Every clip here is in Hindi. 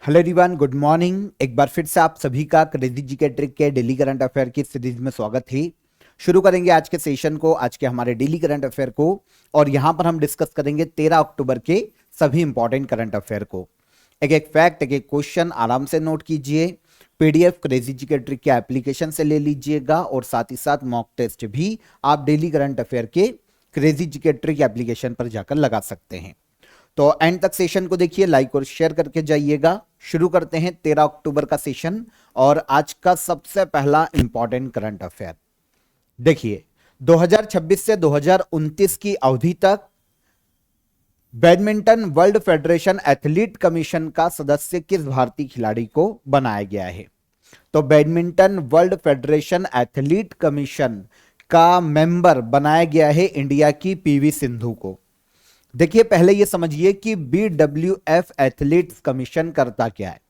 Hello everyone, good morning. एक बार फिर से आप सभी का क्रेजी जीके ट्रिक के डेली करंट अफेयर की सीरीज में स्वागत है। शुरू करेंगे आज के सेशन को, आज के हमारे डेली करंट अफेयर को। और यहां पर हम डिस्कस करेंगे 13 अक्टूबर के सभी इंपॉर्टेंट करंट अफेयर को। एक एक फैक्ट, एक एक क्वेश्चन आराम से नोट कीजिए। पीडीएफ क्रेजी जीके ट्रिक के एप्लीकेशन से ले लीजिएगा और साथ ही साथ मॉक टेस्ट भी आप डेली करंट अफेयर के क्रेजी जीके ट्रिक एप्लीकेशन पर जाकर लगा सकते हैं। तो एंड तक सेशन को देखिए, लाइक और शेयर करके जाइएगा। शुरू करते हैं 13 अक्टूबर का सेशन और आज का सबसे पहला इंपॉर्टेंट करंट अफेयर देखिए। 2026 से 2029 की अवधि तक badminton world federation athlete commission का सदस्य किस भारतीय खिलाड़ी को बनाया गया है? तो badminton world federation athlete commission का मेंबर बनाया गया है इंडिया की पीवी सिंधु को। देखिए, पहले ये समझिए कि BWF एथलीट्स कमीशन करता क्या है।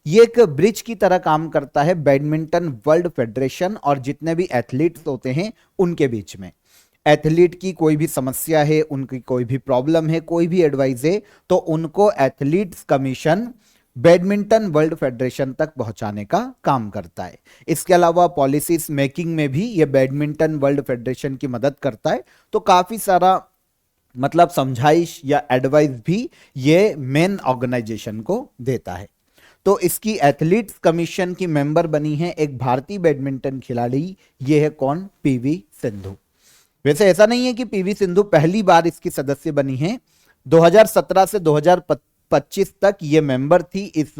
ये एक ब्रिज की तरह काम करता है बैडमिंटन वर्ल्ड फेडरेशन और जितने भी एथलीट्स होते हैं उनके बीच में। एथलीट की कोई भी समस्या है, उनकी कोई भी प्रॉब्लम है, कोई भी एडवाइस है, तो उनको athletes commission badminton world federation तक पहुंचाने का काम करता है। इसके अलावा पॉलिसीज मेकिंग में भी ये बैडमिंटन वर्ल्ड फेडरेशन की मदद करता है। तो काफी सारा मतलब समझाइश या एडवाइस भी ये मेन ऑर्गेनाइजेशन को देता है। तो इसकी एथलीट्स कमीशन की मेंबर बनी है एक भारतीय बैडमिंटन खिलाड़ी। ये है कौन? पीवी सिंधु। वैसे ऐसा नहीं है कि पीवी सिंधु पहली बार इसकी सदस्य बनी है। 2017 से 2025 तक ये मेंबर थी इस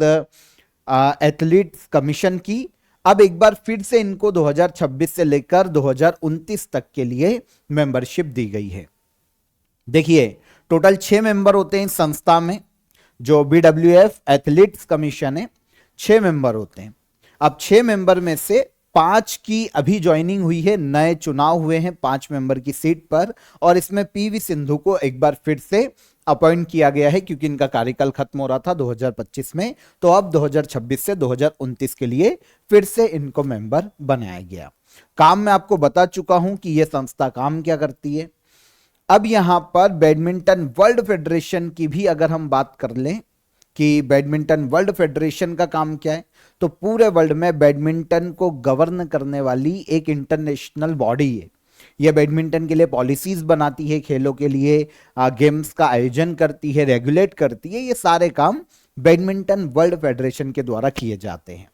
एथलीट्स कमीशन की। अब एक बार फिर से इनको 2026 से लेकर 2029 तक के लिए मेंबरशिप दी गई है। देखिए, टोटल 6 मेंबर होते हैं इस संस्था में। जो BWF एथलीट्स कमीशन है, 6 मेंबर होते हैं। अब 6 मेंबर में से 5 की अभी ज्वाइनिंग हुई है, नए चुनाव हुए हैं 5 मेंबर की सीट पर। और इसमें पीवी सिंधु को एक बार फिर से अपॉइंट किया गया है क्योंकि इनका कार्यकाल खत्म हो रहा था 2025 में। तो अब 2026 से 2029 के लिए फिर से इनको मेंबर बनाया गया। काम मैं आपको बता चुका हूं कि यह संस्था काम क्या करती है। अब यहां पर बैडमिंटन वर्ल्ड फेडरेशन की भी अगर हम बात कर लें कि बैडमिंटन वर्ल्ड फेडरेशन का काम क्या है, तो पूरे वर्ल्ड में बैडमिंटन को गवर्न करने वाली एक इंटरनेशनल बॉडी है। यह बैडमिंटन के लिए पॉलिसीज बनाती है, खेलों के लिए गेम्स का आयोजन करती है, रेगुलेट करती है। ये सारे काम बैडमिंटन वर्ल्ड फेडरेशन के द्वारा किए जाते हैं।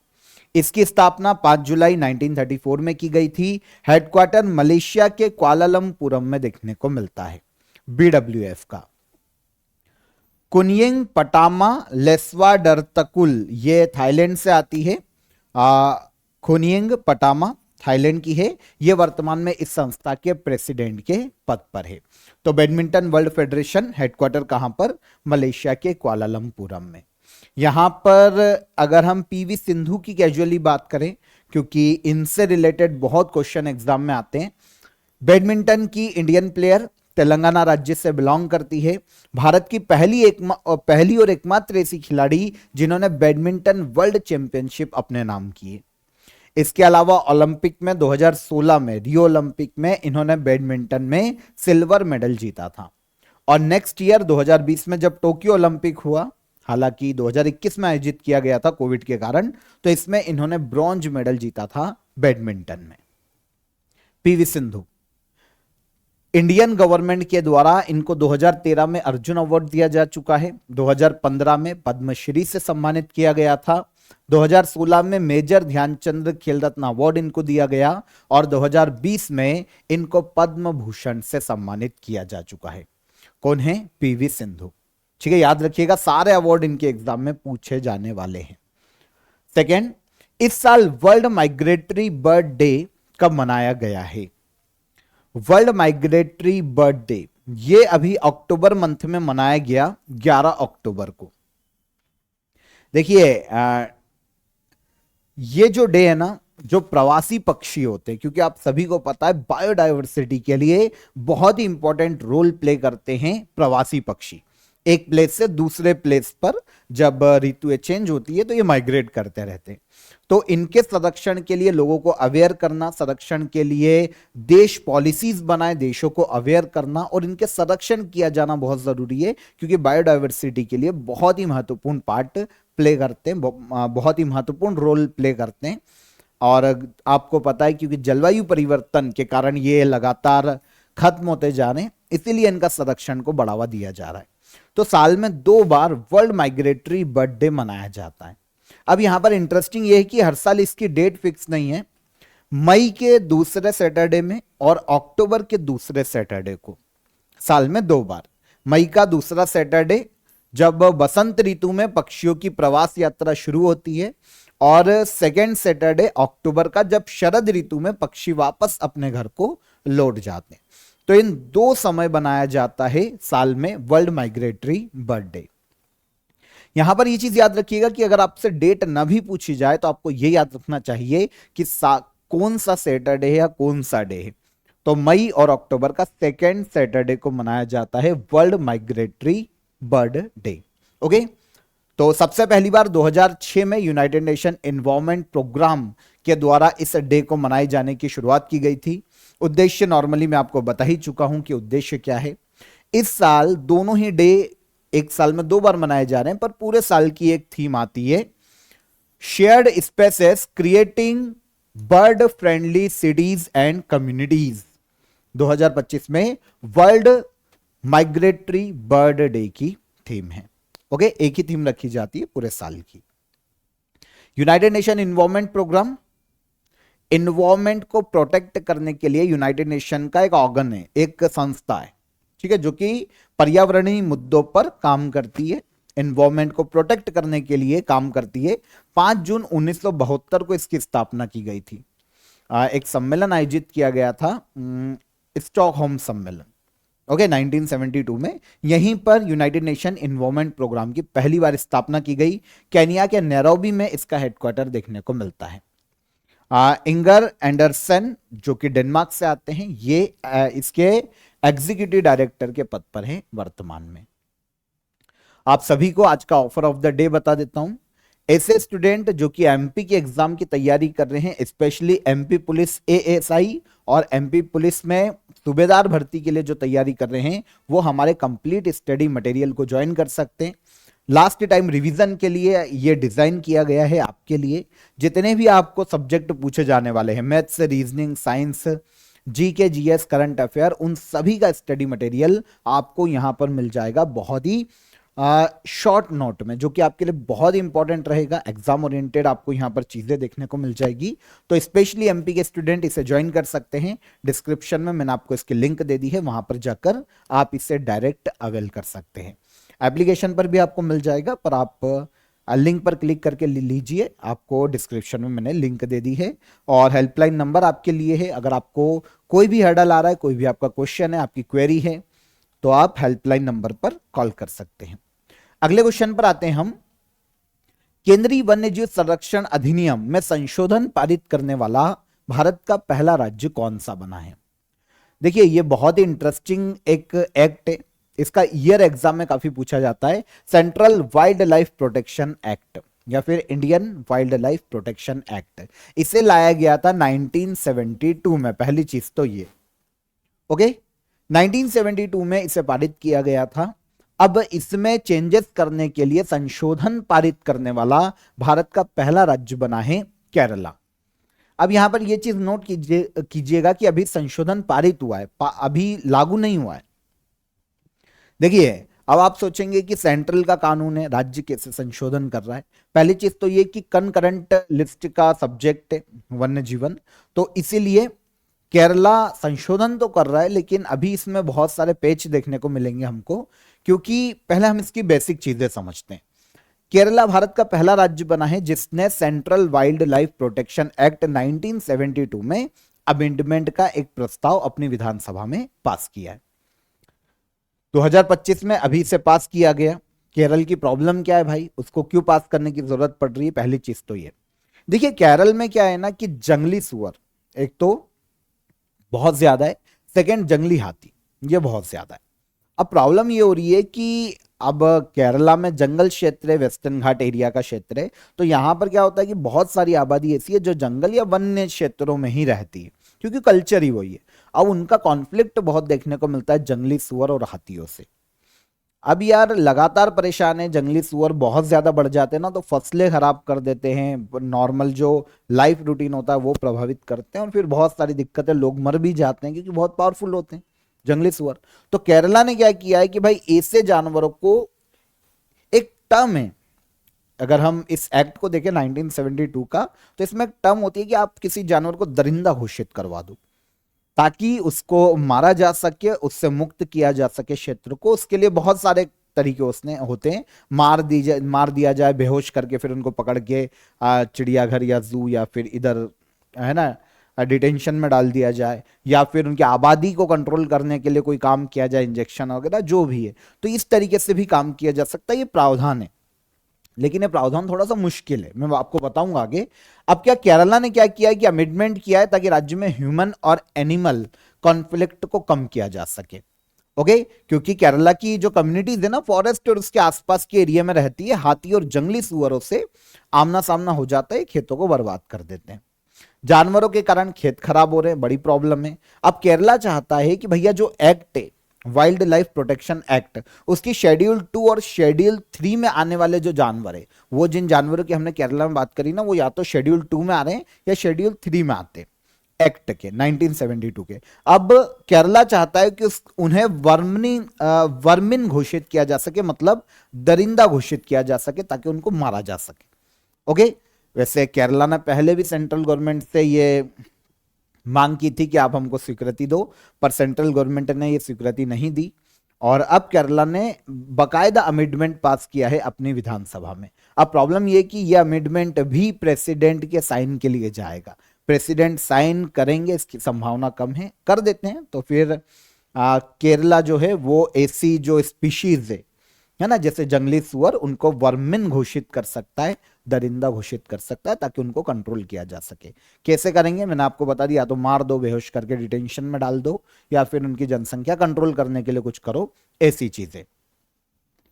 इसकी स्थापना 5 जुलाई 1934 में की गई थी। हेडक्वार्टर मलेशिया के कुआलालंपुरम में देखने को मिलता है BWF का। कुनियिंग पटामा लेस्वाडरतकुल ये थाईलैंड से आती है। कुनियिंग पटामा थाईलैंड की है। ये वर्तमान में इस संस्था के प्रेसिडेंट के पद पर है। तो बैडमिंटन वर्ल्ड फेडरेशन हेडक्वार्टर कहां पर? मलेशिया के कुआलालंपुरम में। यहां पर अगर हम पीवी सिंधु की कैजुअली बात करें, क्योंकि इनसे रिलेटेड बहुत क्वेश्चन एग्जाम में आते हैं। बैडमिंटन की इंडियन प्लेयर, तेलंगाना राज्य से बिलोंग करती है। भारत की पहली और एकमात्र ऐसी खिलाड़ी जिन्होंने बैडमिंटन वर्ल्ड चैंपियनशिप अपने नाम की है। इसके अलावा ओलंपिक में 2016 में रियो ओलंपिक में इन्होंने बैडमिंटन में सिल्वर मेडल जीता था। और नेक्स्ट ईयर 2020 में जब टोक्यो ओलंपिक हुआ, हालांकि 2021 में आयोजित किया गया था कोविड के कारण, तो इसमें इन्होंने ब्रॉन्ज मेडल जीता था बैडमिंटन में। पीवी सिंधु, इंडियन गवर्नमेंट के द्वारा इनको 2013 में अर्जुन अवार्ड दिया जा चुका है। 2015 में पद्मश्री से सम्मानित किया गया था। 2016 में मेजर ध्यानचंद खेल रत्न अवार्ड इनको दिया गया और 2020 में इनको पद्म भूषण से सम्मानित किया जा चुका है। कौन है? पीवी सिंधु। ठीक है, याद रखिएगा, सारे अवार्ड इनके एग्जाम में पूछे जाने वाले हैं। सेकेंड, इस साल वर्ल्ड माइग्रेटरी बर्ड डे कब मनाया गया है? वर्ल्ड माइग्रेटरी बर्ड डे ये अभी अक्टूबर मंथ में मनाया गया, 11 अक्टूबर को। देखिए, ये जो डे है ना, जो प्रवासी पक्षी होते हैं, क्योंकि आप सभी को पता है बायोडायवर्सिटी के लिए बहुत ही इंपॉर्टेंट रोल प्ले करते हैं प्रवासी पक्षी। एक प्लेस से दूसरे प्लेस पर जब ऋतुएं चेंज होती है तो ये माइग्रेट करते रहते हैं। तो इनके संरक्षण के लिए लोगों को अवेयर करना, संरक्षण के लिए देश पॉलिसीज बनाए, देशों को अवेयर करना और इनके संरक्षण किया जाना बहुत जरूरी है, क्योंकि बायोडायवर्सिटी के लिए बहुत ही महत्वपूर्ण पार्ट प्ले करते हैं, बहुत ही महत्वपूर्ण रोल प्ले करते हैं। और आपको पता है क्योंकि जलवायु परिवर्तन के कारण ये लगातार खत्म होते जा रहे हैं, इसीलिए इनका संरक्षण को बढ़ावा दिया जा रहा है। तो साल में 2 बार वर्ल्ड माइग्रेटरी बर्ड डे मनाया जाता है। अब यहां पर इंटरेस्टिंग ये है कि हर साल इसकी डेट फिक्स नहीं है, मई के दूसरे सैटरडे में और अक्टूबर के दूसरे सैटरडे को, साल में 2 बार। मई का दूसरा सैटरडे जब बसंत ऋतु में पक्षियों की प्रवास यात्रा शुरू होती है, और सेकेंड सैटरडे अक्टूबर का जब शरद ऋतु में पक्षी वापस अपने घर को लौट जाते हैं। तो इन 2 समय बनाया जाता है साल में वर्ल्ड माइग्रेटरी बर्ड डे। यहां पर ये चीज याद रखिएगा कि अगर आपसे डेट ना भी पूछी जाए तो आपको ये याद रखना चाहिए कि कौन सा सैटरडे है या कौन सा डे है। तो मई और अक्टूबर का सेकेंड सैटरडे को मनाया जाता है world migratory bird day. Okay, तो सबसे पहली बार 2006 में यूनाइटेड नेशन एनवायरनमेंट प्रोग्राम के द्वारा इस डे को मनाए जाने की शुरुआत की गई थी। उद्देश्य नॉर्मली मैं आपको बता ही चुका हूं कि उद्देश्य क्या है। इस साल दोनों ही डे एक साल में 2 बार मनाए जा रहे हैं, पर पूरे साल की एक थीम आती है, shared spaces creating bird friendly cities and communities. 2025 में वर्ल्ड माइग्रेटरी बर्ड डे की थीम है। ओके, एक ही थीम रखी जाती है पूरे साल की। United nation environment programme, environment को प्रोटेक्ट करने के लिए यूनाइटेड नेशन का एक ऑर्गन है, एक संस्था है, ठीक है, जो कि पर्यावरणीय मुद्दों पर काम करती है, एनवायरनमेंट को प्रोटेक्ट करने के लिए काम करती है। 5 जून 1972 को इसकी स्थापना की गई थी। एक सम्मेलन आयोजित किया गया था, स्टॉकहोम सम्मेलन। ओके, 1972 में यहीं पर यूनाइटेड नेशन एनवायरनमेंट प्रोग्राम की पहली बार स्थापना की गई। केन्या के नैरोबी में इसका हेडक्वार्टर देखने को मिलता है। इंगर एंडरसन जो कि डेनमार्क से आते हैं, ये इसके एग्जीक्यूटिव डायरेक्टर के पद पर हैं वर्तमान में। आप सभी को आज का ऑफर ऑफ द डे बता देता हूं। ऐसे स्टूडेंट जो कि एमपी के एग्जाम की तैयारी कर रहे हैं, स्पेशली एमपी पुलिस एएसआई और एमपी पुलिस में सूबेदार भर्ती के लिए जो तैयारी कर रहे हैं, वो हमारे कंप्लीट स्टडी मटेरियल को ज्वाइन कर सकते हैं। लास्ट टाइम रिवीजन के लिए ये डिजाइन किया गया है आपके लिए। जितने भी आपको सब्जेक्ट पूछे जाने वाले हैं, maths, reasoning, science, GK, GS, current affair, उन सभी का स्टडी मटेरियल आपको यहां पर मिल जाएगा बहुत ही शॉर्ट नोट में, जो कि आपके लिए बहुत ही इंपॉर्टेंट रहेगा। एग्जाम ओरिएंटेड आपको यहां पर चीजें देखने को मिल जाएगी। तो स्पेशली एमपी के स्टूडेंट इसे ज्वाइन कर सकते हैं। डिस्क्रिप्शन में मैंने आपको इसकी लिंक दे दी है, वहां पर जाकर आप इसे डायरेक्ट अवेल कर सकते हैं। एप्लीकेशन पर भी आपको मिल जाएगा, पर आप लिंक पर क्लिक करके लीजिए, आपको डिस्क्रिप्शन में मैंने लिंक दे दी है। और हेल्पलाइन नंबर आपके लिए है, अगर आपको कोई भी हर्डल आ रहा है, कोई भी आपका क्वेश्चन है, आपकी क्वेरी है, तो आप हेल्पलाइन नंबर पर कॉल कर सकते हैं। अगले क्वेश्चन पर आते हैं हम। केंद्रीय वन्यजीव संरक्षण अधिनियम में संशोधन पारित करने वाला भारत का पहला राज्य कौन सा बना है? देखिए, ये बहुत ही इंटरेस्टिंग एक एक्ट है। इसका ईयर एग्जाम में काफी पूछा जाता है। Central wild life protection act या फिर Indian wild life protection act, इसे लाया गया था 1972 में। पहली चीज तो ये, ओके, 1972 में इसे पारित किया गया था। अब इसमें चेंजेस करने के लिए संशोधन पारित करने वाला भारत का पहला राज्य बना है केरला। अब यहां पर यह चीज नोट कीजिएगा कि अभी संशोधन पारित हुआ है, अभी लागू नहीं हुआ है। देखिए, अब आप सोचेंगे कि सेंट्रल का कानून है, राज्य कैसे संशोधन कर रहा है? पहली चीज तो ये कि कनकरेंट लिस्ट का सब्जेक्ट है वन्य जीवन, तो इसीलिए केरला संशोधन तो कर रहा है, लेकिन अभी इसमें बहुत सारे पेच देखने को मिलेंगे हमको, क्योंकि पहले हम इसकी बेसिक चीजें समझते हैं। केरला भारत का पहला राज्य बना है जिसने central wild life protection act 1972 में अमेंडमेंट का एक प्रस्ताव अपनी विधानसभा में पास किया है। 2025 में अभी से पास किया गया। केरल की प्रॉब्लम क्या है भाई, उसको क्यों पास करने की जरूरत पड़ रही है? पहली चीज तो ये देखिए, केरल में क्या है ना कि जंगली सुअर एक तो बहुत ज्यादा है, सेकंड जंगली हाथी ये बहुत ज्यादा है। अब प्रॉब्लम ये हो रही है कि अब केरला में जंगल क्षेत्र है, वेस्टर्न घाट एरिया का क्षेत्र है, तो यहाँ पर क्या होता है कि बहुत सारी आबादी ऐसी है जो जंगल या वन्य क्षेत्रों में ही रहती है, क्योंकि कल्चर ही वही है। अब उनका कॉन्फ्लिक्ट बहुत देखने को मिलता है जंगली सुअर और हाथियों से। अब यार लगातार परेशान है, जंगली सुअर बहुत ज्यादा बढ़ जाते हैं ना, तो फसलें खराब कर देते हैं, नॉर्मल जो लाइफ रूटीन होता है वो प्रभावित करते हैं, और फिर बहुत सारी दिक्कतें, लोग मर भी जाते हैं क्योंकि बहुत पावरफुल होते हैं जंगली सुअर। तो केरला ने क्या किया है कि भाई ऐसे जानवरों को, एक टर्म है, अगर हम इस एक्ट को देखें 1972 का, तो इसमें एक टर्म होती है कि आप किसी जानवर को दरिंदा घोषित करवा दो ताकि उसको मारा जा सके, उससे मुक्त किया जा सके क्षेत्र को। उसके लिए बहुत सारे तरीके उसने होते हैं, मार दिया जाए बेहोश करके, फिर उनको पकड़ के चिड़ियाघर या जू या फिर इधर है ना डिटेंशन में डाल दिया जाए, या फिर उनकी आबादी को कंट्रोल करने के लिए कोई काम किया जाए, इंजेक्शन वगैरह जो भी है। तो इस तरीके से भी काम किया जा सकता है, ये प्रावधान है, लेकिन ये प्रावधान थोड़ा सा मुश्किल है, मैं आपको बताऊंगा आगे। अब क्या केरला ने क्या किया है कि अमेंडमेंट किया है ताकि राज्य में ह्यूमन और एनिमल कॉन्फ्लिक्ट को कम किया जा सके। ओके, क्योंकि केरला की जो कम्युनिटीज है ना फॉरेस्ट और उसके आसपास के एरिया में रहती है, हाथी और जंगली सुअरों से आमना सामना हो जाता है, खेतों को बर्बाद कर देते हैं, जानवरों के कारण खेत खराब हो रहे हैं, बड़ी प्रॉब्लम है। अब केरला चाहता है कि भैया जो एक्ट है वाइल्ड लाइफ प्रोटेक्शन एक्ट, उसकी शेड्यूल 2 और शेड्यूल 3 में आने वाले जो जानवर है, वो जिन जानवरों की हमने केरला में बात करी ना, वो या तो शेड्यूल 2 में आ रहे हैं या शेड्यूल 3 में आते हैं एक्ट के 1972 के। अब केरला चाहता है कि उन्हें वर्मिन घोषित किया जा सके, मतलब दरिंदा घोषित किया जा सके ताकि उनको मारा जा सके। ओके, वैसे केरला ने पहले भी सेंट्रल गवर्नमेंट से ये मांग की थी कि आप हमको स्वीकृति दो, पर सेंट्रल गवर्नमेंट ने ये स्वीकृति नहीं दी, और अब केरला ने बकायदा अमेंडमेंट पास किया है अपनी विधानसभा में। अब प्रॉब्लम ये कि ये अमेंडमेंट भी प्रेसिडेंट के साइन के लिए जाएगा, प्रेसिडेंट साइन करेंगे इसकी संभावना कम है, कर देते हैं तो फिर केरला जो है वो ऐसी जो स्पीशीज है ना, जैसे जंगली सुअर, उनको वर्मिन घोषित कर सकता है, दरिंदा घोषित कर सकता है, ताकि उनको कंट्रोल किया जा सके। कैसे करेंगे मैंने आपको बता दिया, या तो मार दो, बेहोश करके डिटेंशन में डाल दो, या फिर उनकी जनसंख्या कंट्रोल करने के लिए कुछ करो, ऐसी चीजें।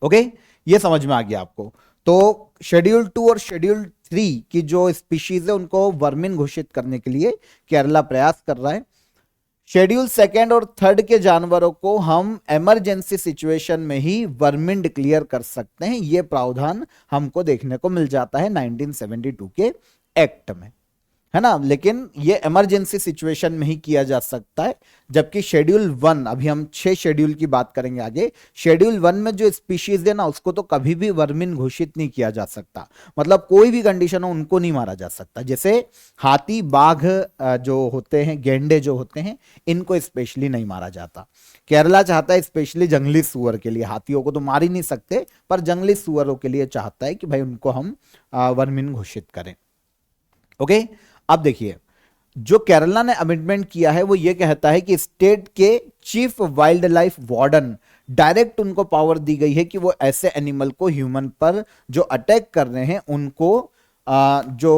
ओके, ये समझ में आ गया आपको। तो शेड्यूल 2 और शेड्यूल 3 की जो स्पीशीज है उनको वर्मिन घोषित करने के लिए केरला प्रयास कर रहा है। शेड्यूल 2 और 3 के जानवरों को हम इमरजेंसी सिचुएशन में ही वर्मिन डिक्लेयर कर सकते हैं, यह प्रावधान हमको देखने को मिल जाता है 1972 के एक्ट में, है ना। लेकिन ये इमरजेंसी सिचुएशन में ही किया जा सकता है, जबकि शेड्यूल 1, अभी हम 6 शेड्यूल की बात करेंगे आगे, शेड्यूल 1 में जो स्पीशीज है ना उसको तो कभी भी वर्मिन घोषित नहीं किया जा सकता, मतलब कोई भी कंडीशन हो उनको नहीं मारा जा सकता। जैसे हाथी, बाघ जो होते हैं, गेंडे जो होते हैं, इनको स्पेशली नहीं मारा जाता। केरला चाहता है स्पेशली जंगली सुअर के लिए, हाथियों को तो मार ही नहीं सकते, पर जंगली सुअरों के लिए चाहता है कि भाई उनको हम वर्मिन घोषित करें। ओके, अब देखिए जो केरला ने अमेंडमेंट किया है वो ये कहता है कि स्टेट के chief wild life warden, direct उनको पावर दी गई है कि वो ऐसे एनिमल को ह्यूमन पर जो अटैक कर रहे हैं उनको, जो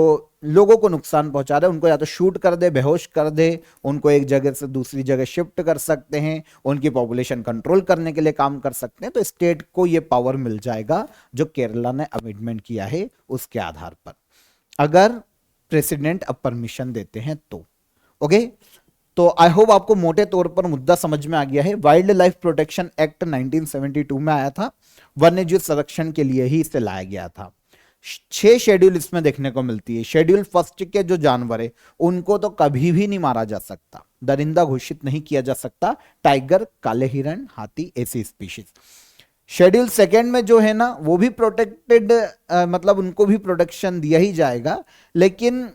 लोगों को नुकसान पहुंचा रहे हैं उनको या तो शूट कर दे, बेहोश कर दे, उनको एक जगह से दूसरी जगह शिफ्ट कर सकते हैं, उनकी पॉपुलेशन कंट्रोल करने के लिए काम कर सकते हैं। तो स्टेट को ये पावर मिल जाएगा जो केरला ने अमेंडमेंट किया है उसके आधार पर, अगर प्रेसिडेंट अब परमिशन देते हैं तो। ओके, तो आई होप आपको मोटे तौर पर मुद्दा समझ में आ गया है। वाइल्ड लाइफ प्रोटेक्शन एक्ट 1972 में आया था, वन्यजीव संरक्षण के लिए ही इसे लाया गया था। 6 शेड्यूल इसमें देखने को मिलती है। शेड्यूल 1 के जो जानवर है उनको तो कभी भी नहीं मारा जा सकता, दरिंदा घोषित नहीं किया जा सकता, टाइगर, काले हिरण, हाथी, ऐसी स्पीशीज। शेड्यूल 2 में जो है ना वो भी प्रोटेक्टेड, मतलब उनको भी प्रोटेक्शन दिया ही जाएगा, लेकिन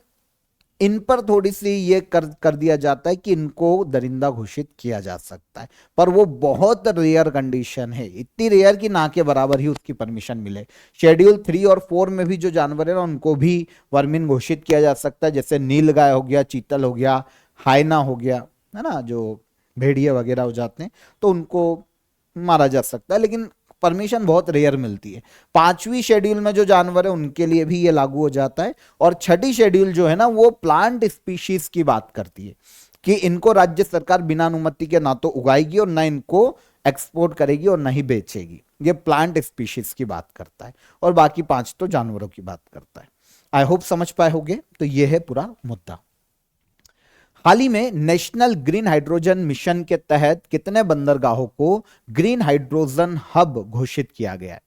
इन पर थोड़ी सी ये कर दिया जाता है कि इनको दरिंदा घोषित किया जा सकता है, पर वो बहुत रेयर कंडीशन है, इतनी रेयर कि ना के बराबर ही उसकी परमिशन मिले। शेड्यूल 3 और 4 में भी जो जानवर है ना उनको भी वर्मिन घोषित किया जा सकता है, जैसे नीलगाय हो गया, चीतल हो गया, हाइना हो गया, है ना, जो भेड़िए वगैरह हो जाते हैं, तो उनको मारा जा सकता है, लेकिन परमिशन बहुत रेयर मिलती है। 5वीं शेड्यूल में जो जानवर है उनके लिए भी ये लागू हो जाता है, और 6ठी शेड्यूल जो है ना वो प्लांट स्पीशीज की बात करती है कि इनको राज्य सरकार बिना अनुमति के ना तो उगाएगी और ना इनको एक्सपोर्ट करेगी और न ही बेचेगी। ये प्लांट स्पीशीज की बात करता है और बाकी 5 तो जानवरों की बात करता है। आई होप समझ पाए होंगे। तो ये है पूरा मुद्दा। हाल ही में नेशनल ग्रीन हाइड्रोजन मिशन के तहत कितने बंदरगाहों को ग्रीन हाइड्रोजन हब घोषित किया गया है?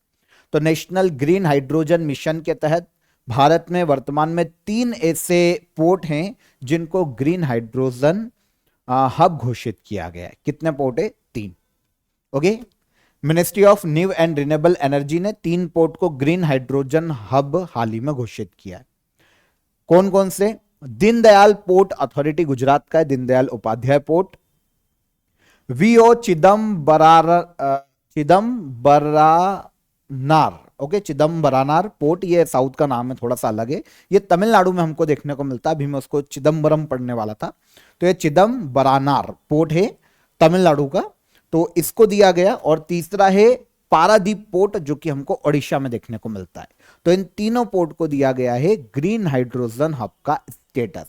तो नेशनल ग्रीन हाइड्रोजन मिशन के तहत भारत में वर्तमान में 3 ऐसे पोर्ट हैं जिनको ग्रीन हाइड्रोजन हब घोषित किया गया है। कितने पोर्ट है? 3। Okay. Ministry of new and renewable energy ने 3 पोर्ट को ग्रीन हाइड्रोजन हब हाल ही में घोषित किया है। कौन कौन से? दीनदयाल पोर्ट अथॉरिटी गुजरात का है, Deendayal Upadhyay port. V O Chidambaranar, okay, Chidambaranar port, ये साउथ का नाम है, थोड़ा सा अलग है। ये तमिलनाडु में हमको देखने को मिलता है। अभी मैं उसको चिदम्बरम पढ़ने वाला था। तो ये चिदम्बरानार पोर्ट है तमिलनाडु का, तो इसको दिया गया। और तीसरा है पारादीप पोर्ट, जो कि हमको ओडिशा में देखने को मिलता है। तो इन तीनों पोर्ट को दिया गया है ग्रीन हाइड्रोजन हब का स्टेटस।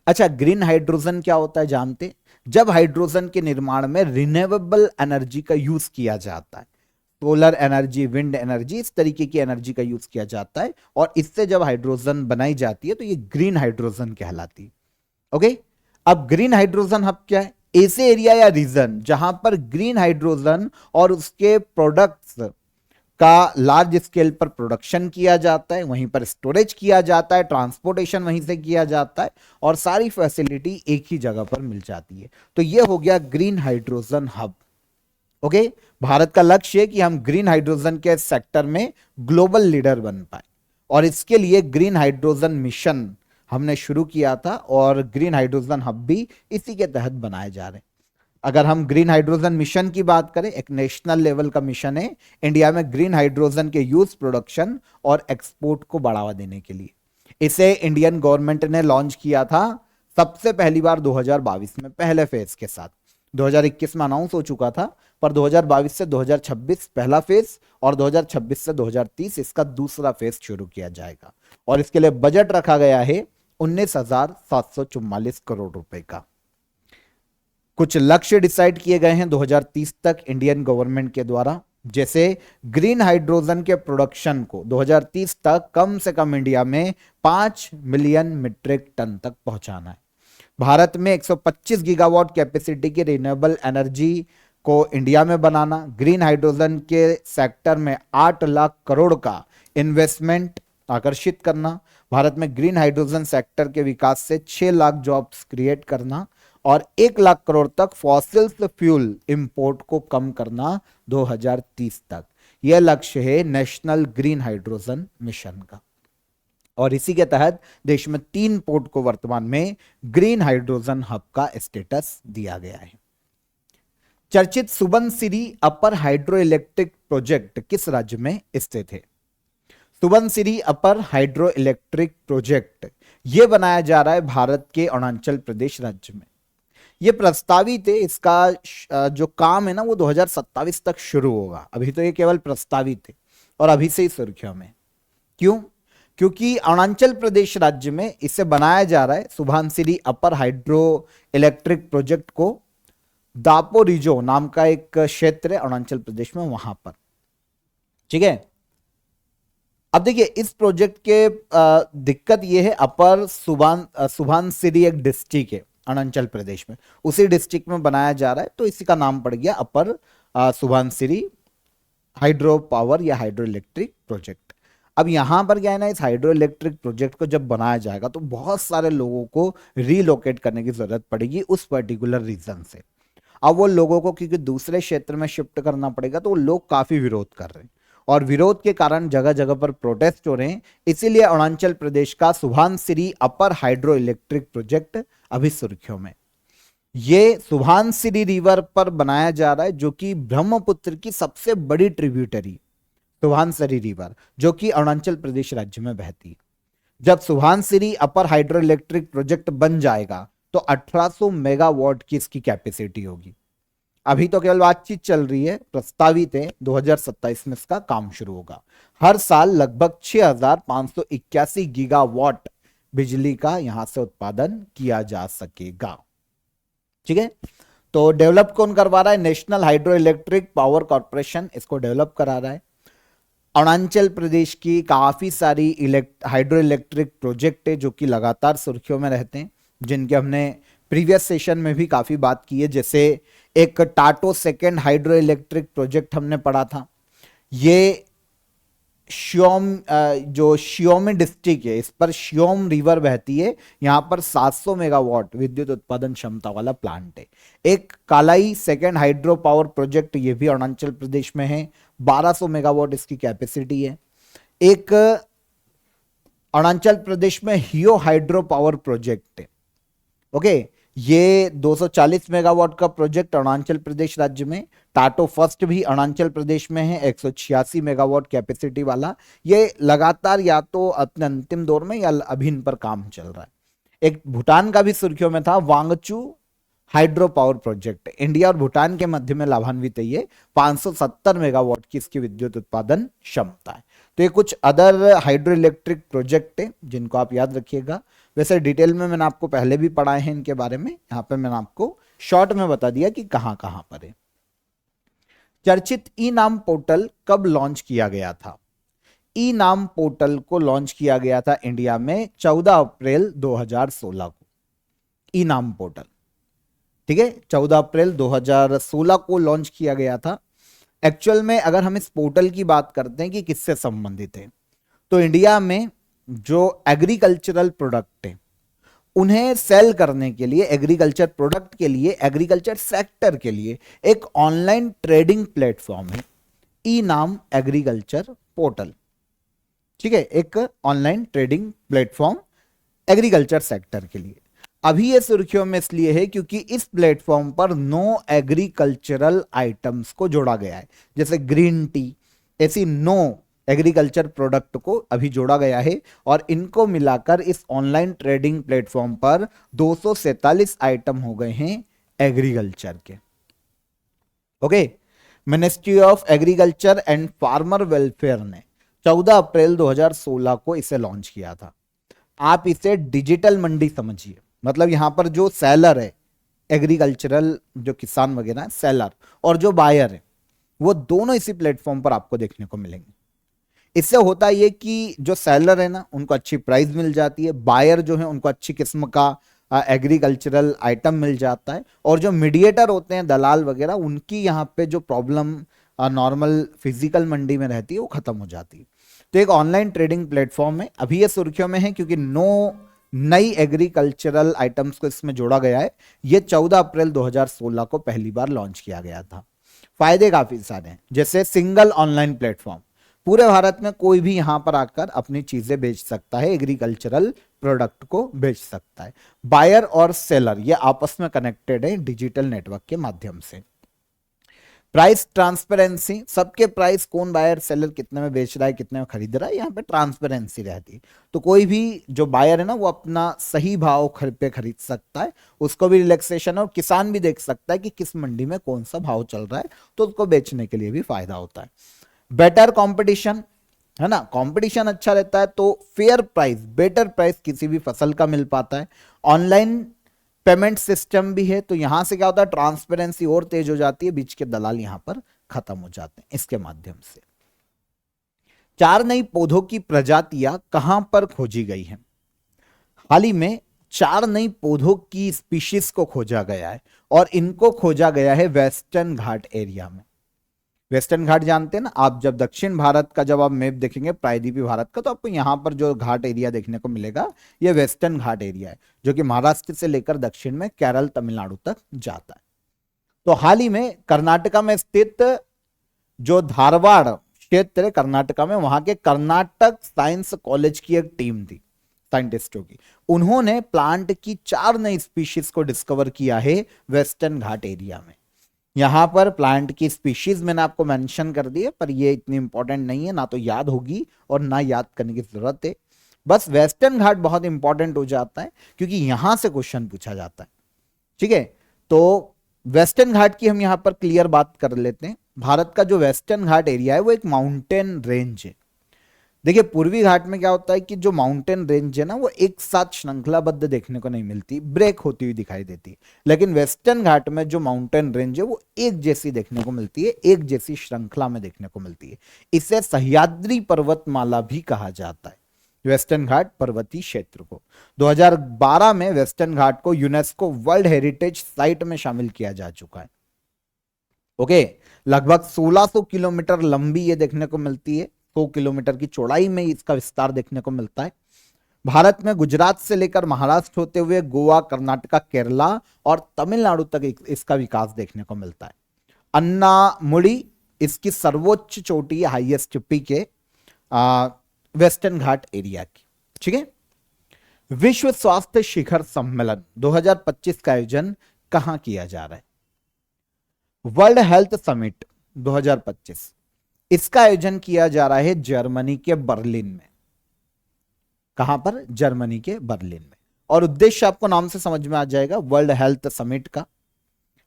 अच्छा, ग्रीन हाइड्रोजन क्या होता है जानते? जब हाइड्रोजन के निर्माण में रिन्यूएबल एनर्जी का यूज किया जाता है, सोलर एनर्जी, विंड एनर्जी, इस तरीके की एनर्जी का यूज किया जाता है और इससे जब हाइड्रोजन बनाई जाती है तो ये ग्रीन हाइड्रोजन कहलाती है। ओके। अब ग्रीन हाइड्रोजन हब क्या है? ऐसे एरिया या रीजन जहां पर ग्रीन हाइड्रोजन और उसके प्रोडक्ट्स का लार्ज स्केल पर प्रोडक्शन किया जाता है, वहीं पर स्टोरेज किया जाता है, ट्रांसपोर्टेशन वहीं से किया जाता है और सारी फैसिलिटी एक ही जगह पर मिल जाती है। तो ये हो गया green hydrogen hub. Okay. Bharat का लक्ष्य है कि हम ग्रीन हाइड्रोजन के सेक्टर में ग्लोबल लीडर बन पाए और इसके लिए ग्रीन हाइड्रोजन मिशन हमने शुरू किया था और ग्रीन हाइड्रोजन हब भी इसी के तहत बनाए जा रहे हैं। अगर हम ग्रीन हाइड्रोजन मिशन की बात करें, एक नेशनल लेवल का मिशन है इंडिया में ग्रीन हाइड्रोजन के यूज, प्रोडक्शन और एक्सपोर्ट को बढ़ावा देने के लिए। इसे इंडियन गवर्नमेंट ने लॉन्च किया था सबसे पहली बार 2022 में पहले फेज के साथ। 2021 में अनाउंस हो चुका था, पर 2022 से 2026 पहला फेज और 2026 से 2030 इसका दूसरा फेज शुरू किया जाएगा और इसके लिए बजट रखा गया है 19,744 करोड़ रुपए का। कुछ लक्ष्य डिसाइड किए गए हैं 2030 तक इंडियन गवर्नमेंट के द्वारा, जैसे ग्रीन हाइड्रोजन के प्रोडक्शन को 2030 तक कम से कम इंडिया में 5 मिलियन मीट्रिक टन तक पहुंचाना है। भारत में 125 गीगावाट कैपेसिटी की रिन्यूएबल एनर्जी को इंडिया में बनाना, ग्रीन हाइड्रोजन के सेक्टर में 8 लाख करोड़ का इन्वेस्टमेंट आकर्षित करना, भारत में ग्रीन हाइड्रोजन सेक्टर के विकास से 6 लाख जॉब्स क्रिएट करना और 1 लाख करोड़ तक फॉसिल फ्यूल इंपोर्ट को कम करना 2030 तक। यह लक्ष्य है नेशनल ग्रीन हाइड्रोजन मिशन का और इसी के तहत देश में 3 पोर्ट को वर्तमान में ग्रीन हाइड्रोजन हब का स्टेटस दिया गया है। चर्चित सुबनसिरी अपर हाइड्रो इलेक्ट्रिक प्रोजेक्ट किस राज्य में स्थित है? सुबनसिरी अपर हाइड्रो इलेक्ट्रिक प्रोजेक्ट यह बनाया जा रहा है भारत के अरुणाचल प्रदेश राज्य में। यह प्रस्तावित है, इसका जो काम है ना वो 2027 तक शुरू होगा। अभी तो ये केवल प्रस्तावित है और अभी से ही सुर्खियों में। क्यों? क्योंकि अरुणाचल प्रदेश राज्य में इसे बनाया जा रहा है सुबनसिरी अपर हाइड्रो इलेक्ट्रिक प्रोजेक्ट को। दापोरिजो नाम का एक क्षेत्र है अरुणाचल प्रदेश में, वहां पर। ठीक है। अब देखिए इस प्रोजेक्ट के दिक्कत यह है, अपर सुबनसिरी एक डिस्ट्रिक्ट है अरुणाचल प्रदेश में, उसी डिस्ट्रिक्ट में बनाया जा रहा है, तो इसी का नाम पड़ गया अपर सुबनसिरी हाइड्रो पावर या हाइड्रो इलेक्ट्रिक प्रोजेक्ट। अब यहां पर क्या है ना, इस हाइड्रो इलेक्ट्रिक प्रोजेक्ट को जब बनाया जाएगा तो बहुत सारे लोगों को रीलोकेट करने की जरूरत पड़ेगी उस पर्टिकुलर रीजन से। अब वो लोगों को क्योंकि दूसरे क्षेत्र में शिफ्ट करना पड़ेगा तो वो लोग काफी विरोध कर रहे हैं और विरोध के कारण जगह जगह पर प्रोटेस्ट हो रहे हैं। इसीलिए अरुणाचल प्रदेश का सुबनसिरी अपर हाइड्रो इलेक्ट्रिक प्रोजेक्ट अभी सुर्खियों में। ये सुबनसिरी रिवर पर बनाया जा रहा है, जो कि ब्रह्मपुत्र की सबसे बड़ी ट्रिब्यूटरी सुबनसिरी रिवर, जो कि अरुणाचल प्रदेश राज्य में बहती है। जब सुबनसिरी अपर हाइड्रो इलेक्ट्रिक प्रोजेक्ट बन जाएगा तो 1800 मेगावाट की इसकी कैपेसिटी होगी। अभी तो केवल बातचीत चल रही है, प्रस्तावित है 2027 में इसका काम शुरू होगा। हर साल लगभग 6581 गीगावाट बिजली का यहां से उत्पादन किया जा सकेगा। ठीक है। तो डेवलप कौन करवा रहा है? National hydro electric power corporation इसको डेवलप करा रहा है। अरुणाचल प्रदेश की काफी सारी हाइड्रो इलेक्ट्रिक प्रोजेक्ट है जो कि लगातार सुर्खियों में रहते हैं, जिनके हमने प्रीवियस सेशन में भी काफी बात की है। जैसे एक टाटो सेकेंड हाइड्रो इलेक्ट्रिक प्रोजेक्ट हमने पढ़ा था, ये जो शियोमी डिस्ट्रिक्ट है, इस पर शियोम रिवर बहती है, यहां पर 700 मेगावाट विद्युत उत्पादन क्षमता वाला प्लांट है। एक कालाई सेकेंड हाइड्रो पावर प्रोजेक्ट, ये भी अरुणाचल प्रदेश में है, 1200 मेगावाट इसकी कैपेसिटी है। एक अरुणाचल प्रदेश में हियो हाइड्रो पावर प्रोजेक्ट है, ओके, ये 240 मेगावाट का प्रोजेक्ट अरुणाचल प्रदेश राज्य में। टाटो फर्स्ट भी अरुणाचल प्रदेश में है, 186 मेगावाट कैपेसिटी वाला। ये लगातार या तो अपने अंतिम दौर में या अभी इन पर काम चल रहा है। एक भूटान का भी सुर्खियों में था, Wangchu hydro power project, India और भूटान के मध्य में लाभान्वित है ये, 570 मेगावाट की इसकी विद्युत उत्पादन क्षमता है। तो ये कुछ अदर हाइड्रो इलेक्ट्रिक प्रोजेक्ट है जिनको आप याद रखिएगा। वैसे डिटेल में मैंने आपको पहले भी पढ़ाए हैं इनके बारे में, यहाँ पे मैंने आपको शॉर्ट में बता दिया कि कहां कहां पर है। चर्चित ई नाम पोर्टल कब लॉन्च किया गया था? ई नाम पोर्टल को लॉन्च किया गया था इंडिया में 14 अप्रैल 2016 को। ई नाम पोर्टल, ठीक है, 14 अप्रैल 2016 को लॉन्च किया गया था। एक्चुअल में अगर हम इस पोर्टल की बात करते हैं कि किससे संबंधित है, तो इंडिया में जो एग्रीकल्चरल प्रोडक्ट है उन्हें सेल करने के लिए, एग्रीकल्चर प्रोडक्ट के लिए, एग्रीकल्चर सेक्टर के लिए एक ऑनलाइन ट्रेडिंग प्लेटफॉर्म है ई नाम एग्रीकल्चर पोर्टल, ठीक है, एक online trading platform agriculture sector के लिए। अभी ये सुर्खियों में इसलिए है क्योंकि इस प्लेटफॉर्म पर नो एग्रीकल्चरल आइटम्स को जोड़ा गया है, जैसे ग्रीन टी, ऐसी नो एग्रीकल्चर प्रोडक्ट को अभी जोड़ा गया है, और इनको मिलाकर इस ऑनलाइन ट्रेडिंग प्लेटफॉर्म पर 247 आइटम हो गए हैं एग्रीकल्चर के, okay. Ministry of agriculture and farmer welfare ने 14 अप्रैल 2016 को इसे लॉन्च किया था। आप इसे डिजिटल मंडी समझिए, मतलब यहां पर जो सेलर है, एग्रीकल्चरल जो किसान वगैरह सेलर, और जो बायर है, वो दोनों इसी प्लेटफॉर्म पर आपको देखने को मिलेंगे। इससे होता ये कि जो सेलर है ना, उनको अच्छी प्राइस मिल जाती है, बायर जो है उनको अच्छी किस्म का एग्रीकल्चरल आइटम मिल जाता है, और जो मीडिएटर होते हैं, दलाल वगैरह, उनकी यहाँ पे जो प्रॉब्लम नॉर्मल फिजिकल मंडी में रहती है वो खत्म हो जाती है। तो एक ऑनलाइन ट्रेडिंग प्लेटफॉर्म है, अभी ये सुर्खियों में है क्योंकि नो नई एग्रीकल्चरल आइटम्स को इसमें जोड़ा गया है। ये 14 अप्रैल 2016 को पहली बार लॉन्च किया गया था। फायदे काफी सारे हैं, जैसे सिंगल ऑनलाइन प्लेटफॉर्म, पूरे भारत में कोई भी यहां पर आकर अपनी चीजें बेच सकता है, एग्रीकल्चरल प्रोडक्ट को बेच सकता है। बायर और सेलर ये आपस में कनेक्टेड है डिजिटल नेटवर्क के माध्यम से। प्राइस ट्रांसपेरेंसी, सबके प्राइस, कौन बायर सेलर कितने में बेच रहा है, कितने में खरीद रहा है, यहाँ पे ट्रांसपेरेंसी रहती है। तो कोई भी जो बायर है ना, वो अपना सही भाव पे खरीद सकता है, उसको भी रिलैक्सेशन, और किसान भी देख सकता है कि किस मंडी में कौन सा भाव चल रहा है, तो उसको बेचने के लिए भी फायदा होता है। बेटर कंपटीशन है ना, कंपटीशन अच्छा रहता है तो फेयर प्राइस, बेटर प्राइस किसी भी फसल का मिल पाता है। ऑनलाइन पेमेंट सिस्टम भी है, तो यहां से क्या होता है, ट्रांसपेरेंसी और तेज हो जाती है, बीच के दलाल यहां पर खत्म हो जाते हैं इसके माध्यम से। 4 नई पौधों की प्रजातियां कहां पर खोजी गई हैं? हाल ही में 4 नई पौधों की स्पीशीज को खोजा गया है, और इनको खोजा गया है वेस्टर्न घाट एरिया में। वेस्टर्न घाट जानते हैं ना आप, जब दक्षिण भारत का जब आप मैप देखेंगे प्रायद्वीपीय भारत का, तो आपको यहां पर जो घाट एरिया देखने को मिलेगा, ये वेस्टर्न घाट एरिया है, जो कि महाराष्ट्र से लेकर दक्षिण में केरल तमिलनाडु तक जाता है। तो हाल ही में कर्नाटका में स्थित जो धारवाड़ क्षेत्र है कर्नाटका में, वहां के कर्नाटक साइंस कॉलेज की एक टीम थी साइंटिस्टों की, उन्होंने प्लांट की 4 नई स्पीशीज को डिस्कवर किया है वेस्टर्न घाट एरिया में। यहां पर प्लांट की स्पीशीज मैंने आपको मेंशन कर दी है, पर ये इतनी इंपॉर्टेंट नहीं है, ना तो याद होगी और ना याद करने की जरूरत है। बस वेस्टर्न घाट बहुत इंपॉर्टेंट हो जाता है क्योंकि यहां से क्वेश्चन पूछा जाता है, ठीक है। तो वेस्टर्न घाट की हम यहां पर क्लियर बात कर लेते हैं। भारत का जो वेस्टर्न घाट एरिया है वो एक माउंटेन रेंज है, देखिए पूर्वी घाट में क्या होता है कि जो माउंटेन रेंज है ना वो एक साथ श्रृंखलाबद्ध देखने को नहीं मिलती, ब्रेक होती हुई दिखाई देती है। लेकिन वेस्टर्न घाट में जो माउंटेन रेंज है वो एक जैसी देखने को मिलती है, एक जैसी श्रृंखला में देखने को मिलती है। इसे सह्याद्री पर्वतमाला भी कहा जाता है, वेस्टर्न घाट पर्वतीय क्षेत्र को। 2012 में वेस्टर्न घाट को यूनेस्को वर्ल्ड हेरिटेज साइट में शामिल किया जा चुका है। ओके, लगभग 1600 किलोमीटर लंबी ये देखने को मिलती है, 100 किलोमीटर की चौड़ाई में इसका विस्तार देखने को मिलता है। भारत में गुजरात से लेकर महाराष्ट्र होते हुए गोवा, कर्नाटका, केरला और तमिलनाडु तक इसका विकास देखने को मिलता है। अन्नामुडी इसकी सर्वोच्च चोटी, हाईएस्ट पीक है वेस्टर्न घाट एरिया की। ठीक है, विश्व स्वास्थ्य शिखर सम्मेलन 2025 का आयोजन कहां किया जा रहा है? वर्ल्ड हेल्थ समिट 2025, इसका आयोजन किया जा रहा है जर्मनी के बर्लिन में। कहां पर? जर्मनी के बर्लिन में। और उद्देश्य आपको नाम से समझ में आ जाएगा, वर्ल्ड हेल्थ समिट का।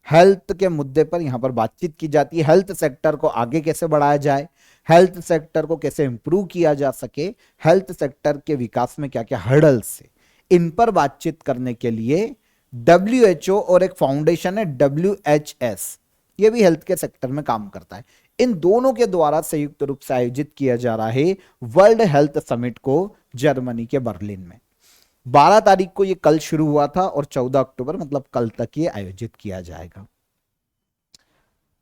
हेल्थ के मुद्दे पर यहां पर बातचीत की जाती है। हेल्थ सेक्टर को आगे कैसे बढ़ाया जाए, हेल्थ सेक्टर को कैसे इंप्रूव किया जा सके, हेल्थ सेक्टर के विकास में क्या क्या हर्डल्स है, इन पर बातचीत करने के लिए WHO और एक फाउंडेशन है WHS, ये भी हेल्थ के सेक्टर में काम करता है। इन दोनों के द्वारा संयुक्त रूप से आयोजित किया जा रहा है वर्ल्ड हेल्थ समिट को जर्मनी के बर्लिन में। 12 तारीख को ये कल शुरू हुआ था और 14 अक्टूबर मतलब कल तक ये आयोजित किया जाएगा।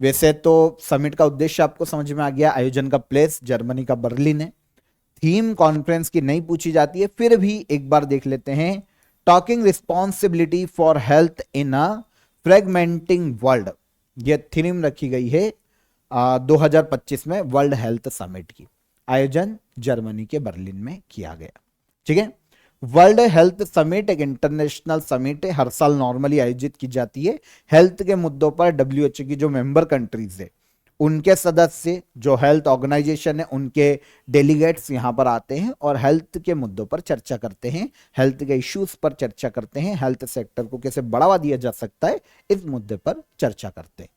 वैसे तो समिट का उद्देश्य आपको समझ में आ गया, आयोजन का प्लेस जर्मनी का बर्लिन है। थीम कॉन्फ्रेंस की नहीं पूछी जाती है, फिर भी एक बार देख लेते हैं। Talking responsibility for health in a फ्रेगमेंटिंग world, ये थीम रखी गई है 2025 में वर्ल्ड हेल्थ समिट की। आयोजन जर्मनी के बर्लिन में किया गया। ठीक है, वर्ल्ड हेल्थ समिट एक इंटरनेशनल समिट है, हर साल नॉर्मली आयोजित की जाती है। हेल्थ के मुद्दों पर WHO की जो मेंबर कंट्रीज है उनके सदस्य, जो हेल्थ ऑर्गेनाइजेशन है उनके डेलीगेट्स यहां पर आते हैं और हेल्थ के मुद्दों पर चर्चा करते हैं, हेल्थ के इश्यूज पर चर्चा करते हैं, हेल्थ सेक्टर को कैसे बढ़ावा दिया जा सकता है इस मुद्दे पर चर्चा करते हैं।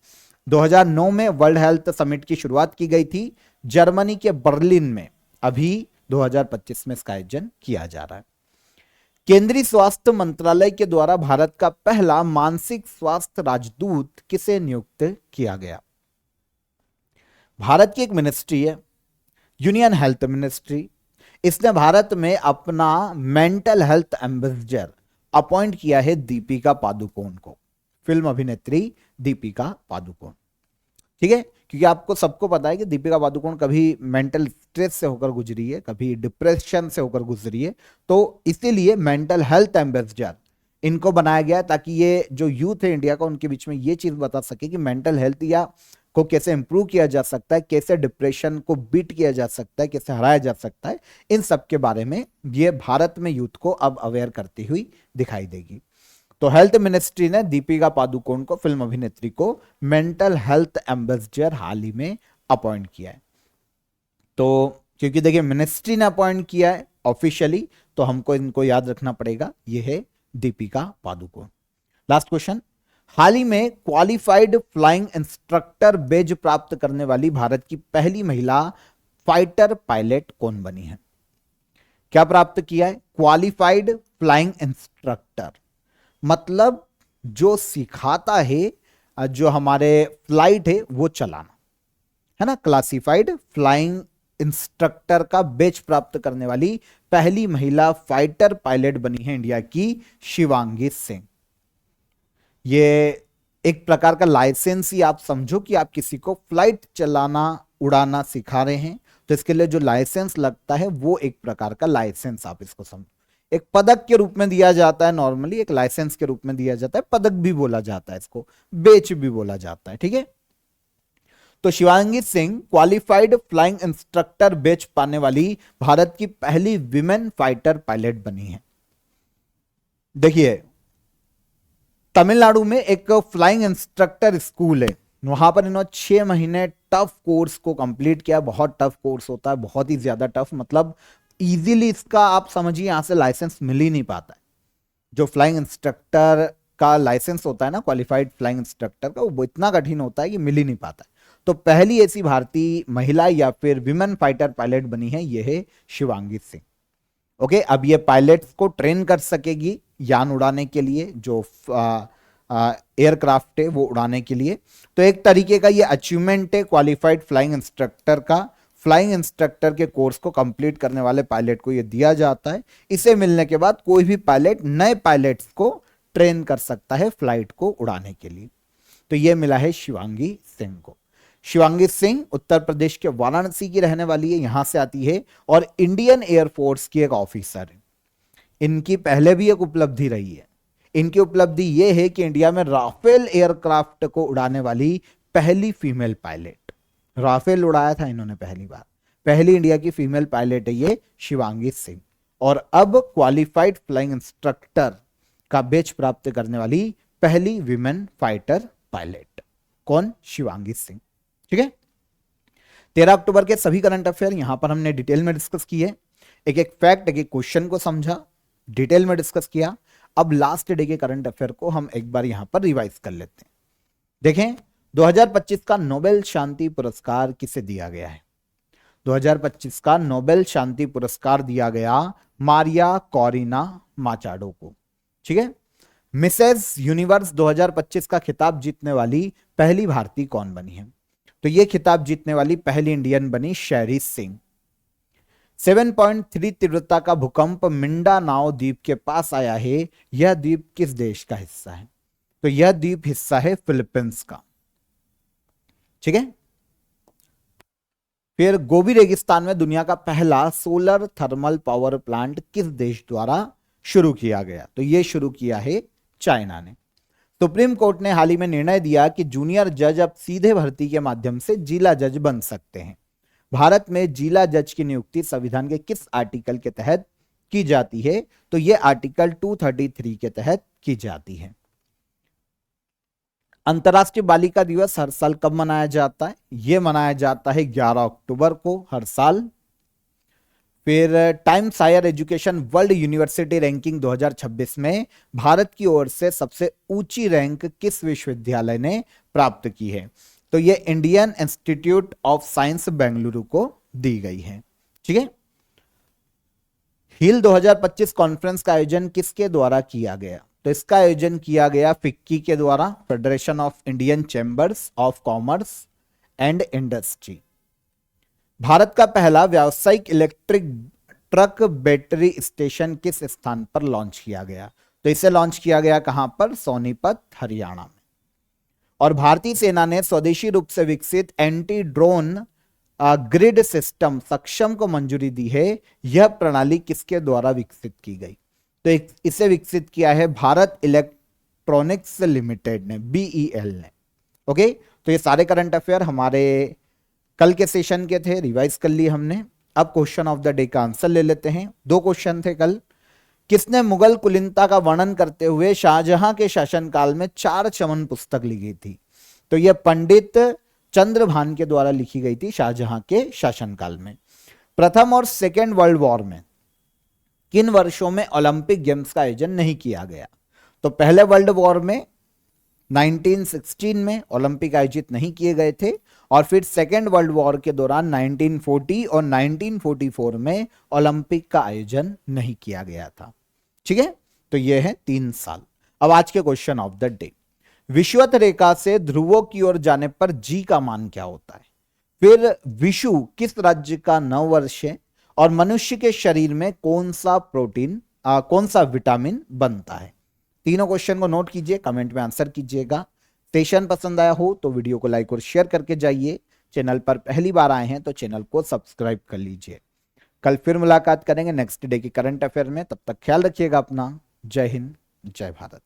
2009 में वर्ल्ड हेल्थ समिट की शुरुआत की गई थी जर्मनी के बर्लिन में। अभी 2025 में इसका आयोजन किया जा रहा है। केंद्रीय स्वास्थ्य मंत्रालय के द्वारा भारत का पहला मानसिक स्वास्थ्य राजदूत किसे नियुक्त किया गया? भारत की एक मिनिस्ट्री है, यूनियन हेल्थ मिनिस्ट्री। इसने भारत में अपना मेंटल हेल्थ एम्बेसडर अपॉइंट किया है दीपिका पादुकोण को, फिल्म अभिनेत्री दीपिका पादुकोण। ठीक है, क्योंकि आपको सबको पता है कि दीपिका पादुकोण कभी मेंटल स्ट्रेस से होकर गुजरी है, कभी डिप्रेशन से होकर गुजरी है, तो इसीलिए मेंटल हेल्थ एम्बेसडर इनको बनाया गया ताकि ये जो यूथ है इंडिया का उनके बीच में ये चीज बता सके कि मेंटल हेल्थ या को कैसे इंप्रूव किया जा सकता है, कैसे डिप्रेशन को बीट किया जा सकता है, कैसे हराया जा सकता है, इन सब के बारे में ये भारत में यूथ को अब अवेयर करती हुई दिखाई देगी। तो हेल्थ मिनिस्ट्री ने दीपिका पादुकोण को, फिल्म अभिनेत्री को, मेंटल हेल्थ एम्बेसडर हाल ही में अपॉइंट किया है। तो क्योंकि देखिए मिनिस्ट्री ने अपॉइंट किया है ऑफिशियली, तो हमको इनको याद रखना पड़ेगा, ये है दीपिका पादुकोण। लास्ट क्वेश्चन, हाल ही में क्वालिफाइड फ्लाइंग इंस्ट्रक्टर बेज प्राप्त करने वाली भारत की पहली महिला फाइटर पायलट कौन बनी है? क्या प्राप्त किया है? क्वालिफाइड फ्लाइंग इंस्ट्रक्टर मतलब जो सिखाता है, जो हमारे फ्लाइट है वो चलाना है ना। क्लासिफाइड फ्लाइंग इंस्ट्रक्टर का बेच प्राप्त करने वाली पहली महिला फाइटर पायलट बनी है इंडिया की शिवांगी सिंह। ये एक प्रकार का लाइसेंस ही आप समझो कि आप किसी को फ्लाइट चलाना, उड़ाना सिखा रहे हैं, तो इसके लिए जो लाइसेंस लगता है वो एक प्रकार का लाइसेंस आप इसको समझो। एक पदक के रूप में दिया जाता है, नॉर्मली एक लाइसेंस के रूप में दिया जाता है, पदक भी बोला जाता है, इसको बेच भी बोला जाता है। ठीक है, तो Shivangi Singh qualified flying instructor बेच पाने वाली भारत की पहली विमेन फाइटर पायलट बनी है। देखिए तमिलनाडु में एक फ्लाइंग इंस्ट्रक्टर स्कूल है, वहां पर इन्होंने 6 महीने टफ कोर्स को कंप्लीट किया। बहुत टफ कोर्स होता है, बहुत ही ज्यादा टफ, मतलब इजीली इसका आप समझिए यहां से लाइसेंस मिल ही नहीं पाता है। जो फ्लाइंग इंस्ट्रक्टर का लाइसेंस होता है ना, क्वालिफाइड फ्लाइंग इंस्ट्रक्टर का, वो इतना कठिन होता है कि मिल ही नहीं पाता है। तो पहली ऐसी भारतीय महिला या फिर विमेन फाइटर पायलट बनी है, यह है शिवांगी सिंह। ओके, अब ये पायलट्स को ट्रेन कर सकेगी यान उड़ाने के लिए, जो एयरक्राफ्ट है वो उड़ाने के लिए। तो एक तरीके का ये अचीवमेंट है क्वालिफाइड फ्लाइंग इंस्ट्रक्टर का। फ्लाइंग इंस्ट्रक्टर के कोर्स को कंप्लीट करने वाले पायलट को ये दिया जाता है। इसे मिलने के बाद कोई भी पायलट नए पायलट्स को ट्रेन कर सकता है फ्लाइट को उड़ाने के लिए। तो ये मिला है शिवांगी सिंह को। शिवांगी सिंह उत्तर प्रदेश के वाराणसी की रहने वाली है, यहां से आती है और इंडियन एयरफोर्स की एक ऑफिसर है। इनकी पहले भी एक उपलब्धि रही है। इनकी उपलब्धि यह है कि इंडिया में राफेल एयरक्राफ्ट को उड़ाने वाली पहली फीमेल पायलट, राफेल उड़ाया था इन्होंने पहली बार, पहली इंडिया की फीमेल पायलट है ये शिवांगी सिंह। और अब क्वालिफाइड फ्लाइंग इंस्ट्रक्टर का बैच प्राप्त करने वाली पहली विमेन फाइटर पायलट। कौन? शिवांगी सिंह। ठीक है, 13 अक्टूबर के सभी करंट अफेयर यहां पर हमने डिटेल में डिस्कस किए। एक एक फैक्ट, एक एक क्वेश्चन को समझा, डिटेल में डिस्कस किया। अब लास्ट डे के करंट अफेयर को हम एक बार यहां पर रिवाइज कर लेते हैं। देखें, 2025 का नोबेल शांति पुरस्कार किसे दिया गया है? 2025 का नोबेल शांति पुरस्कार दिया गया मारिया कॉरिना माचाडो को। ठीक है, मिसेस यूनिवर्स 2025 का खिताब जीतने वाली पहली भारतीय कौन बनी है? तो यह खिताब जीतने वाली पहली इंडियन बनी शेरी सिंह। 7.3 तीव्रता का भूकंप मिंडानाओ द्वीप के पास आया है। यह द्वीप किस देश का हिस्सा है? तो यह द्वीप हिस्सा है फिलीपींस का। ठीक है, फिर गोबी रेगिस्तान में दुनिया का पहला सोलर थर्मल पावर प्लांट किस देश द्वारा शुरू किया गया? तो यह शुरू किया है चाइना ने। सुप्रीम कोर्ट ने हाल ही में निर्णय दिया कि जूनियर जज अब सीधे भर्ती के माध्यम से जिला जज बन सकते हैं। भारत में जिला जज की नियुक्ति संविधान के किस आर्टिकल के तहत की जाती है? तो यह आर्टिकल 233 के तहत की जाती है। अंतर्राष्ट्रीय बालिका दिवस हर साल कब मनाया जाता है? यह मनाया जाता है 11 अक्टूबर को हर साल। फिर Times Higher Education World University Ranking 2026 में भारत की ओर से सबसे ऊंची रैंक किस विश्वविद्यालय ने प्राप्त की है? तो ये Indian institute of science Bengaluru को दी गई है। ठीक है, हिल 2025 कॉन्फ्रेंस का आयोजन किसके द्वारा किया गया? तो इसका आयोजन किया गया फिक्की के द्वारा, federation of Indian chambers of commerce and industry. Bharat का पहला व्यावसायिक इलेक्ट्रिक ट्रक बैटरी स्टेशन किस स्थान पर लॉन्च किया गया? तो इसे लॉन्च किया गया कहां पर? सोनीपत, हरियाणा में। और भारतीय सेना ने स्वदेशी रूप से विकसित एंटी ड्रोन ग्रिड सिस्टम सक्षम को मंजूरी दी है। यह प्रणाली किसके द्वारा विकसित की गई? तो इसे विकसित किया है भारत इलेक्ट्रॉनिक्स लिमिटेड ने, BEL ने। ओके, तो ये सारे करंट अफेयर हमारे कल के सेशन के थे, रिवाइज कर लिए हमने। अब क्वेश्चन ऑफ द डे का आंसर ले लेते हैं। 2 क्वेश्चन थे कल। किसने मुगल कुलीनता का वर्णन करते हुए शाहजहां के शासनकाल में 4 चमन पुस्तक लिखी थी? तो यह पंडित चंद्रभान के द्वारा लिखी गई थी शाहजहां के शासनकाल में। प्रथम और सेकेंड वर्ल्ड वॉर में किन वर्षों में ओलंपिक गेम्स का आयोजन नहीं किया गया? तो पहले वर्ल्ड वॉर में 1916 में ओलंपिक आयोजित नहीं किए गए थे, और फिर सेकेंड वर्ल्ड वॉर के दौरान 1940 और 1944 में ओलंपिक का आयोजन नहीं किया गया था। ठीक है, तो यह है 3 साल। अब आज के क्वेश्चन ऑफ द डे। विषुवत रेखा से ध्रुवों की ओर जाने पर जी का मान क्या होता है? फिर विषु किस राज्य का नववर्ष है? और मनुष्य के शरीर में कौन सा विटामिन बनता है? तीनों क्वेश्चन को नोट कीजिए, कमेंट में आंसर कीजिएगा। सेशन पसंद आया हो तो वीडियो को लाइक और शेयर करके जाइए। चैनल पर पहली बार आए हैं तो चैनल को सब्सक्राइब कर लीजिए। कल फिर मुलाकात करेंगे नेक्स्ट डे के करंट अफेयर में। तब तक ख्याल रखिएगा अपना। जय हिंद, जय भारत।